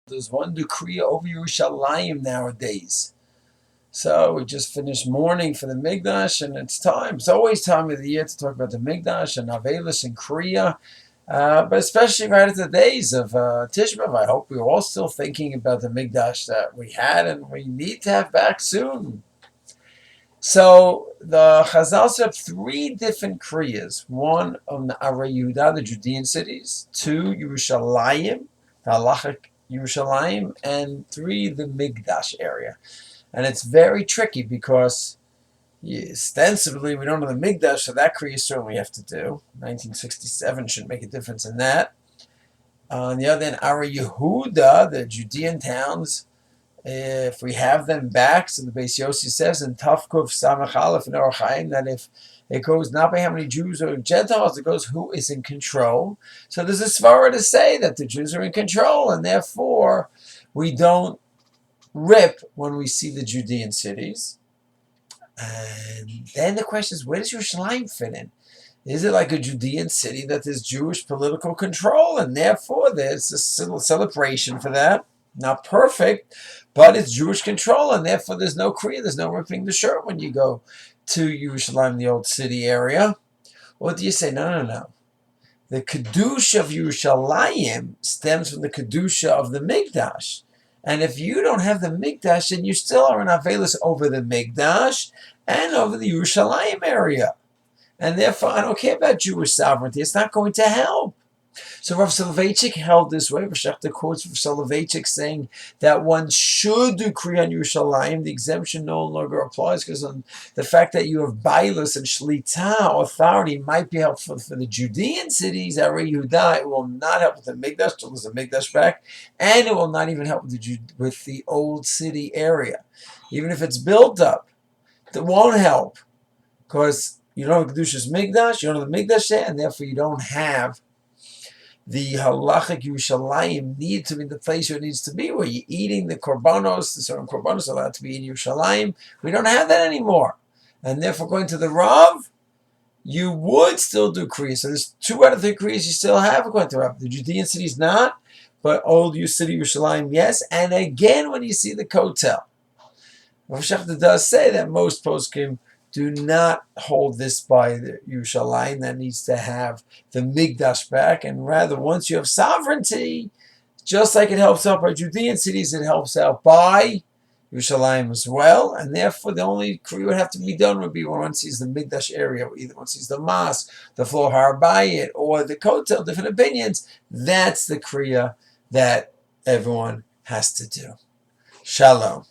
There's one decree over Yerushalayim nowadays. So we just finished mourning for the Mikdash, and it's time. It's always time of the year to talk about the Mikdash and Avelis and Kriya, but especially right at the days of Tisha B'Av. I hope we're all still thinking about the Mikdash that we had and we need to have back soon. So the Chazal have three different Kriyas. One of the Arei Yehuda, the Judean cities. Two, Yerushalayim, the Halachic Yerushalayim. And three, the Mikdash area. And it's very tricky because ostensibly we don't know the Mikdash, so that Kriya certainly we have to do. 1967 shouldn't make a difference in that. On the other hand, Arei Yehuda, the Judean towns, if we have them back, so the Beis Yossi says in Tafkuf Samach Aleph in Orach Chaim that if it goes not by how many Jews or Gentiles, it goes who is in control. So there's a svara to say that the Jews are in control, and therefore we don't rip when we see the Judean cities. And then the question is, where does Yerushalayim fit in? Is it like a Judean city that there's Jewish political control, and therefore there's a celebration for that? Not perfect, but it's Jewish control, and therefore there's no Kriya, there's no ripping the shirt when you go to Yerushalayim, the old city area. Or do you say, no. The Kedusha of Yerushalayim stems from the Kedusha of the Mikdash. And if you don't have the Mikdash, then you still are in Avelis over the Mikdash and over the Yerushalayim area. And therefore, I don't care about Jewish sovereignty. It's not going to help. So Rav Soloveitchik held this way. Rashachta quotes Rav Soloveitchik saying that one should do Kriya on Yerushalayim. The exemption no longer applies because on the fact that you have Bailus and Shlita, authority, might be helpful for the Judean cities, Arei Yehuda. It will not help with the Mikdash, till there's a Mikdash back, and it will not even help with the old city area. Even if it's built up, it won't help because you don't have Kedusha's Mikdash, you don't have the Mikdash there, and therefore you don't have the halachic Yerushalayim need to be the place where it needs to be, where you're eating the korbanos, the certain korbanos are allowed to be in Yerushalayim. We don't have that anymore. And therefore, going to the Rav, you would still do Kriya. So there's 2 out of 3 Kriyas you still have according to Rav. The Judean cities not, but old city Yerushalayim, yes. And again, when you see the Kotel. Rav Shechta does say that most poskim do not hold this by the Yerushalayim that needs to have the Mikdash back, and rather once you have sovereignty, just like it helps out by Judean cities, it helps out by Yerushalayim as well, and therefore the only Kriya would have to be done would be when one sees the Mikdash area, either one sees the mosque, the floor Har Bayit, or the Kotel, different opinions. That's the Kriya that everyone has to do. Shalom.